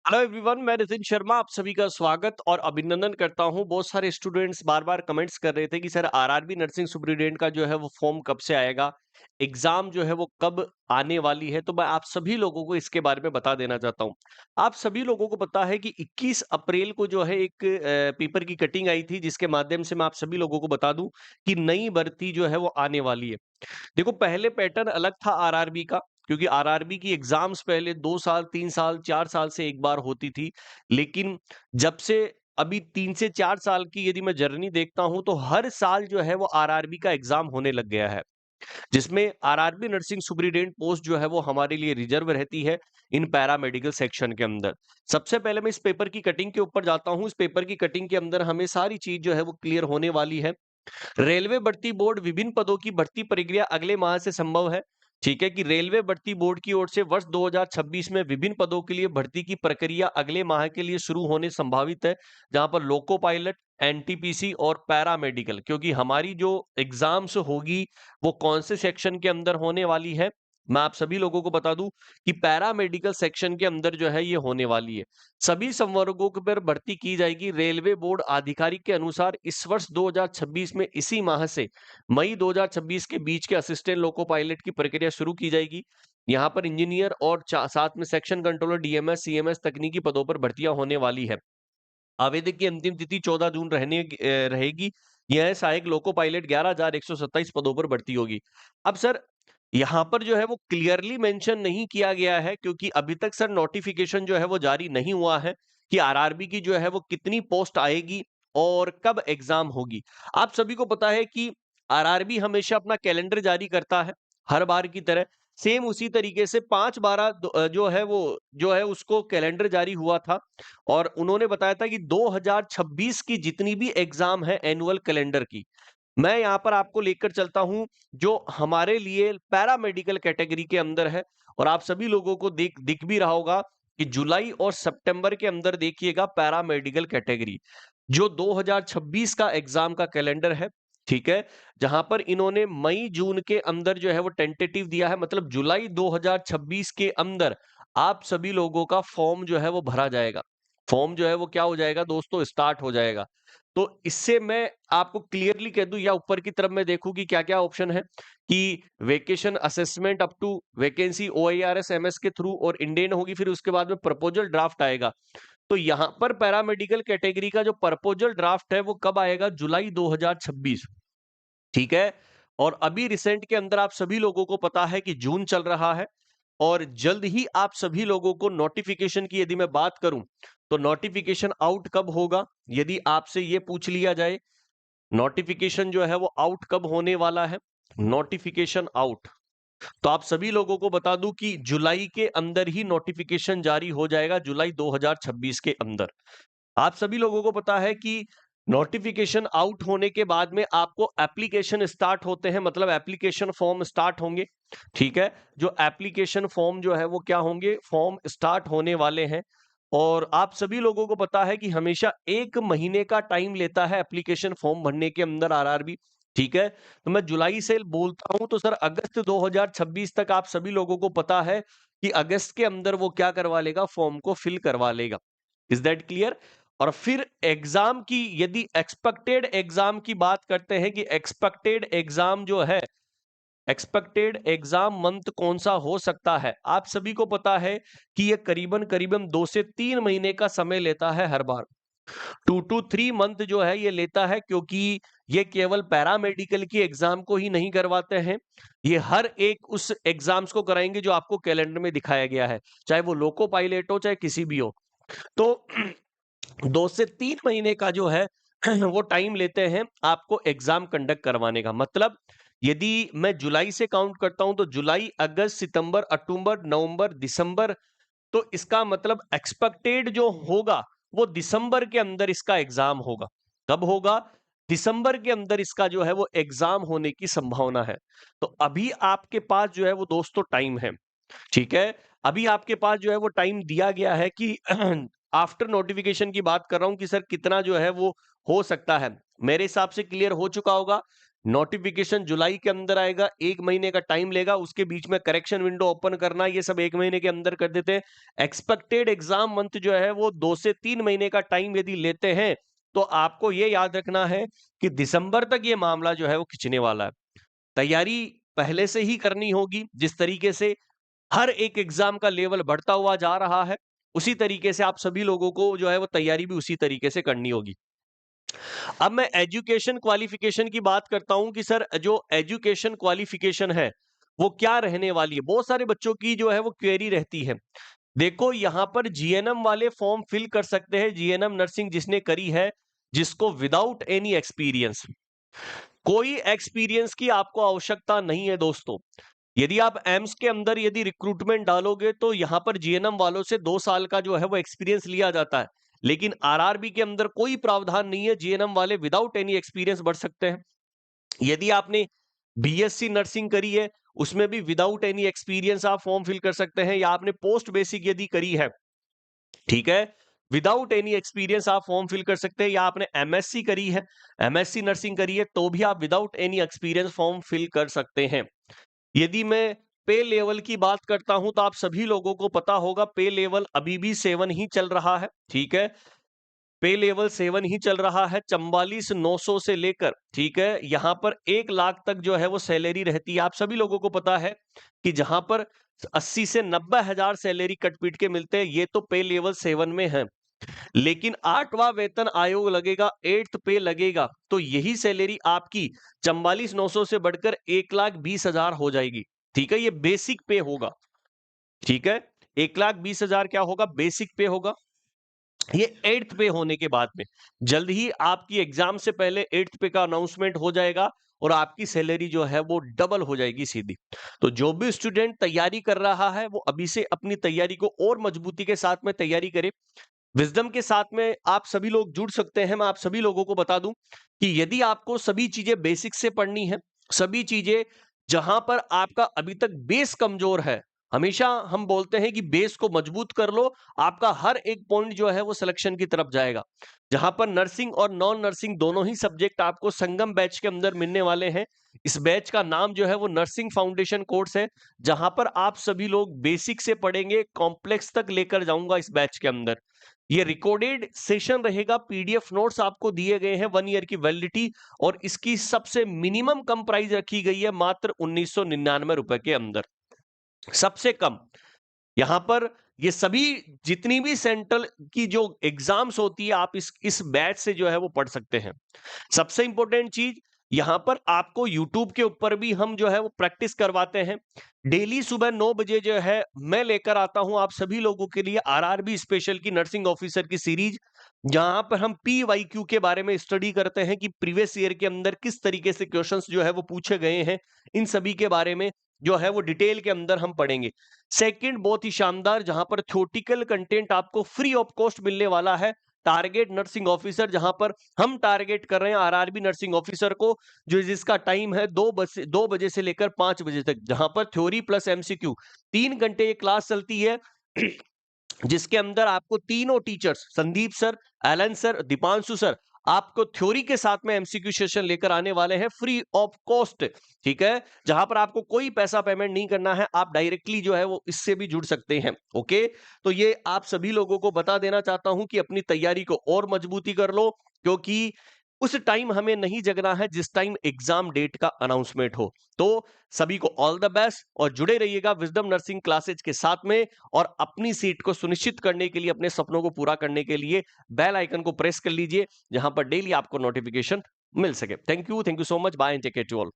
Hello everyone, मैं नितिन शर्मा आप सभी का स्वागत और अभिनंदन करता हूं। बहुत सारे स्टूडेंट्स बार-बार कमेंट्स कर रहे थे कि सर आरआरबी नर्सिंग सुपरिटेंडेंट का जो है वो फॉर्म कब से आएगा, एग्जाम जो है वो कब आने वाली है। तो मैं आप सभी लोगों को इसके बारे में बता देना चाहता हूं। आप सभी लोगों को पता है कि 21 अप्रैल को जो है एक पेपर की कटिंग आई थी, जिसके माध्यम से मैं आप सभी लोगों को बता दूं कि नई भर्ती जो है वो आने वाली है। देखो, पहले पैटर्न अलग था आरआरबी का, क्योंकि आरआरबी की एग्जाम्स पहले 2 साल, 3 साल, 4 साल से एक बार होती थी। लेकिन जब से अभी 3 से 4 साल की यदि मैं जर्नी देखता हूं, तो हर साल जो है वो आरआरबी का एग्जाम होने लग गया है, जिसमें आरआरबी नर्सिंग सुपरिटेंडेंट पोस्ट जो है वो हमारे लिए रिजर्व रहती है इन पैरामेडिकल सेक्शन के अंदर। सबसे पहले मैं इस पेपर की कटिंग के ऊपर जाता हूं। इस पेपर की कटिंग के अंदर हमें सारी चीज जो है वो क्लियर होने वाली है। रेलवे भर्ती बोर्ड विभिन्न पदों की भर्ती प्रक्रिया अगले माह से संभव है। ठीक है कि रेलवे भर्ती बोर्ड की ओर से वर्ष 2026 में विभिन्न पदों के लिए भर्ती की प्रक्रिया अगले माह के लिए शुरू होने संभावित है, जहां पर लोको पायलट, एनटीपीसी और पैरामेडिकल, क्योंकि हमारी जो एग्जाम्स होगी वो कौन से सेक्शन के अंदर होने वाली है, मैं आप सभी लोगों को बता दूं कि पैरामेडिकल सेक्शन के अंदर जो है ये होने वाली है। सभी संवर्गों पर भर्ती की जाएगी। रेलवे बोर्ड आधिकारिक के अनुसार इस वर्ष 2026 में इसी माह से मई 2026 के बीच के असिस्टेंट लोको पायलट की प्रक्रिया शुरू की जाएगी। यहाँ पर इंजीनियर और साथ में सेक्शन कंट्रोलर, डीएमएस, सीएमएस तकनीकी पदों पर भर्तियां होने वाली है। आवेदन की अंतिम तिथि 14 जून रहेगी। यह सहायक लोको पायलट 11,127 पदों पर भर्ती होगी। अब सर, यहाँ पर जो है वो क्लियरली मेंशन नहीं किया गया है, क्योंकि अभी तक सर नोटिफिकेशन जो है वो जारी नहीं हुआ है कि आरआरबी की जो है वो कितनी पोस्ट आएगी और कब एग्जाम होगी। आप सभी को पता है कि आरआरबी हमेशा अपना कैलेंडर जारी करता है, हर बार की तरह। सेम उसी तरीके से 5/12 जो है उसको कैलेंडर जारी हुआ था, और उन्होंने बताया था कि 2026 की जितनी भी एग्जाम है एनुअल कैलेंडर की, मैं यहाँ पर आपको लेकर चलता हूं जो हमारे लिए पैरामेडिकल कैटेगरी के अंदर है। और आप सभी लोगों को दिख भी रहा होगा कि जुलाई और सितंबर के अंदर देखिएगा पैरामेडिकल कैटेगरी जो 2026 का एग्जाम का कैलेंडर है। ठीक है, जहां पर इन्होंने मई जून के अंदर जो है वो टेंटेटिव दिया है, मतलब जुलाई 2026 के अंदर आप सभी लोगों का फॉर्म जो है वो भरा जाएगा। फॉर्म जो है वो क्या हो जाएगा दोस्तों, स्टार्ट हो जाएगा। तो इससे मैं आपको क्लियरली कह दूं, या ऊपर की तरफ मैं देखूं कि क्या क्या ऑप्शन है, कि vacation assessment up to vacancy OIRS MS के थ्रू और इंडेन होगी, फिर उसके बाद में प्रपोजल ड्राफ्ट आएगा। तो यहां पर पैरामेडिकल कैटेगरी का जो प्रपोजल ड्राफ्ट है वो कब आएगा, जुलाई 2026। ठीक है, और अभी रिसेंट के अंदर आप सभी लोगों को पता है कि जून चल रहा है, और जल्द ही आप सभी लोगों को नोटिफिकेशन की यदि मैं बात करूं, तो नोटिफिकेशन आउट कब होगा, यदि आपसे ये पूछ लिया जाए नोटिफिकेशन जो है वो आउट कब होने वाला है, नोटिफिकेशन आउट, तो आप सभी लोगों को बता दूं कि जुलाई के अंदर ही नोटिफिकेशन जारी हो जाएगा, जुलाई 2026 के अंदर। आप सभी लोगों को पता है कि नोटिफिकेशन आउट होने के बाद में आपको एप्लीकेशन स्टार्ट होते हैं, मतलब एप्लीकेशन फॉर्म स्टार्ट होंगे। ठीक है, जो एप्लीकेशन फॉर्म जो है वो क्या होंगे, फॉर्म स्टार्ट होने वाले हैं। और आप सभी लोगों को पता है कि हमेशा 1 महीने का टाइम लेता है एप्लीकेशन फॉर्म भरने के अंदर आरआरबी। ठीक है, तो मैं जुलाई से बोलता हूं, तो सर अगस्त 2026 तक आप सभी लोगों को पता है कि अगस्त के अंदर वो क्या करवा लेगा, फॉर्म को फिल करवा लेगा। Is that clear? और फिर एग्जाम की, यदि एक्सपेक्टेड एग्जाम की बात करते हैं कि एक्सपेक्टेड एग्जाम जो है, एक्सपेक्टेड एग्जाम मंथ कौन सा हो सकता है, आप सभी को पता है कि ये करीबन करीबन 2 से 3 महीने का समय लेता है हर बार। 2 to 3 मंथ जो है ये लेता है, क्योंकि ये केवल पैरामेडिकल की एग्जाम को ही नहीं करवाते हैं, ये हर एक उस एग्जाम्स को कराएंगे जो आपको कैलेंडर में दिखाया गया है, चाहे वो लोको पायलट हो चाहे किसी भी हो। तो 2 से 3 महीने का जो है वो टाइम लेते हैं आपको एग्जाम कंडक्ट करवाने का। मतलब यदि मैं जुलाई से काउंट करता हूं, तो जुलाई, अगस्त, सितंबर, अक्टूबर, नवंबर, दिसंबर, तो इसका मतलब एक्सपेक्टेड जो होगा वो दिसंबर के अंदर इसका एग्जाम होगा। कब होगा? दिसंबर के अंदर इसका जो है वो एग्जाम होने की संभावना है। तो अभी आपके पास जो है वो दोस्तों टाइम है। ठीक है, अभी आपके पास जो है वो टाइम दिया गया है कि आफ्टर नोटिफिकेशन की बात कर रहा हूं कि सर कितना जो है वो हो सकता है। मेरे हिसाब से क्लियर हो चुका होगा नोटिफिकेशन जुलाई के अंदर आएगा, 1 महीने का टाइम लेगा, उसके बीच में करेक्शन विंडो ओपन करना, ये सब 1 महीने के अंदर कर देते हैं। एक्सपेक्टेड एग्जाम मंथ जो है वो 2 से 3 महीने का टाइम यदि लेते हैं, तो आपको ये याद रखना है कि दिसंबर तक ये मामला जो है वो खिंचने वाला है। तैयारी पहले से ही करनी होगी। जिस तरीके से हर एक एग्जाम का लेवल बढ़ता हुआ जा रहा है, उसी तरीके से आप सभी लोगों को जो है वो तैयारी भी उसी तरीके से करनी होगी। अब मैं एजुकेशन क्वालिफिकेशन की बात करता हूं कि सर जो एजुकेशन क्वालिफिकेशन है वो क्या रहने वाली है। बहुत सारे बच्चों की जो है वो क्वेरी रहती है। देखो यहां पर जीएनएम वाले फॉर्म फिल कर सकते हैं, जीएनएम नर्सिंग जिसने करी है, जिसको विदाउट एनी एक्सपीरियंस, कोई एक्सपीरियंस की आपको आवश्यकता नहीं है दोस्तों। यदि आप एम्स के अंदर यदि रिक्रूटमेंट डालोगे तो यहां पर जीएनएम वालों से 2 साल का जो है वो एक्सपीरियंस लिया जाता है, लेकिन आरआरबी के अंदर कोई प्रावधान नहीं है, जीएनएम वाले विदाउट एनी एक्सपीरियंस बढ़ सकते हैं। यदि आपने बीएससी नर्सिंग करी है, उसमें भी विदाउट एनी एक्सपीरियंस आप फॉर्म फिल कर सकते हैं, या आपने पोस्ट बेसिक यदि करी है, ठीक है, विदाउट एनी एक्सपीरियंस आप फॉर्म फिल कर सकते हैं, या आपने एमएससी करी है, एमएससी नर्सिंग करी है, तो भी आप without any experience form fill कर सकते हैं। यदि मैं पे लेवल की बात करता हूं तो आप सभी लोगों को पता होगा पे लेवल अभी भी 7 ही चल रहा है, ठीक है, पे लेवल 7 ही चल रहा है, 44,900 से लेकर, ठीक है, यहां पर 1 लाख तक जो है वो सैलरी रहती है। आप सभी लोगों को पता है कि जहां पर 80 से 90 हजार सैलरी कट पीट के मिलते हैं, ये तो पे लेवल 7 में है। लेकिन 8वां वेतन आयोग लगेगा, 8th पे लगेगा, तो यही सैलरी आपकी 44,900 से बढ़कर 1,20,000 हो जाएगी। ठीक है, ये बेसिक पे होगा। ठीक है, 1,20,000 क्या होगा? बेसिक पे होगा। ये 8th पे होने के बाद में जल्द ही आपकी एग्जाम से पहले 8th पे का अनाउंसमेंट हो जाएगा और आपकी सैलरी जो है वो डबल हो जाएगी सीधी। तो जो भी स्टूडेंट तैयारी कर रहा है वो अभी से अपनी तैयारी को और मजबूती के साथ में तैयारी करे। विजडम के साथ में आप सभी लोग जुड़ सकते हैं। मैं आप सभी लोगों को बता दूं कि यदि आपको सभी चीजें बेसिक से पढ़नी है, सभी चीजें जहां पर आपका अभी तक बेस कमजोर है, हमेशा हम बोलते हैं कि बेस को मजबूत कर लो, आपका हर एक पॉइंट जो है वो सिलेक्शन की तरफ जाएगा। जहां पर नर्सिंग और नॉन नर्सिंग दोनों ही सब्जेक्ट आपको संगम बैच के अंदर मिलने वाले हैं। इस बैच का नाम जो है वो नर्सिंग फाउंडेशन कोर्स है, जहां पर आप सभी लोग बेसिक से पढ़ेंगे, कॉम्प्लेक्स तक लेकर जाऊंगा इस बैच के अंदर। ये रिकॉर्डेड सेशन रहेगा, पीडीएफ नोट्स आपको दिए गए हैं, 1 ईयर की वैलिडिटी, और इसकी सबसे मिनिमम कम प्राइस रखी गई है मात्र 1999 रुपए के अंदर, सबसे कम। यहां पर ये सभी जितनी भी सेंट्रल की जो एग्जाम्स होती है, आप इस बैच से जो है वो पढ़ सकते हैं। सबसे इंपॉर्टेंट चीज, यहां पर आपको यूट्यूब के ऊपर भी हम जो है वो प्रैक्टिस करवाते हैं। डेली सुबह 9 बजे जो है मैं लेकर आता हूं आप सभी लोगों के लिए आरआरबी स्पेशल की नर्सिंग ऑफिसर की सीरीज, जहां पर हम पीवाईक्यू के बारे में स्टडी करते हैं कि प्रीवियस ईयर के अंदर किस तरीके से क्वेश्चंस जो है वो पूछे गए हैं। इन सभी के बारे में जो है वो डिटेल के अंदर हम पढ़ेंगे। सेकंड, बहुत ही शानदार, जहां पर थ्योरेटिकल कंटेंट आपको फ्री ऑफ कॉस्ट मिलने वाला है, टारगेट नर्सिंग ऑफिसर, जहां पर हम टारगेट कर रहे हैं आरआरबी नर्सिंग ऑफिसर को, जो जिसका टाइम है 2 बजे से लेकर 5 बजे तक, जहां पर थ्योरी प्लस एमसीक्यू 3 घंटे ये क्लास चलती है। जिसके अंदर आपको तीनों teachers, Sandeep sir, Allen sir, Deepanshu sir, आपको थ्योरी के साथ में एमसीक्यू सेशन लेकर आने वाले हैं फ्री ऑफ कॉस्ट। ठीक है, जहां पर आपको कोई पैसा पेमेंट नहीं करना है, आप डायरेक्टली जो है वो इससे भी जुड़ सकते हैं। ओके, तो ये आप सभी लोगों को बता देना चाहता हूं कि अपनी तैयारी को और मजबूती कर लो, क्योंकि उस टाइम हमें नहीं जगना है जिस टाइम एग्जाम डेट का अनाउंसमेंट हो। तो सभी को ऑल द बेस्ट, और जुड़े रहिएगा विजडम नर्सिंग क्लासेज के साथ में, और अपनी सीट को सुनिश्चित करने के लिए, अपने सपनों को पूरा करने के लिए बेल आइकन को प्रेस कर लीजिए, जहां पर डेली आपको नोटिफिकेशन मिल सके। Thank you so much, bye and take care to all.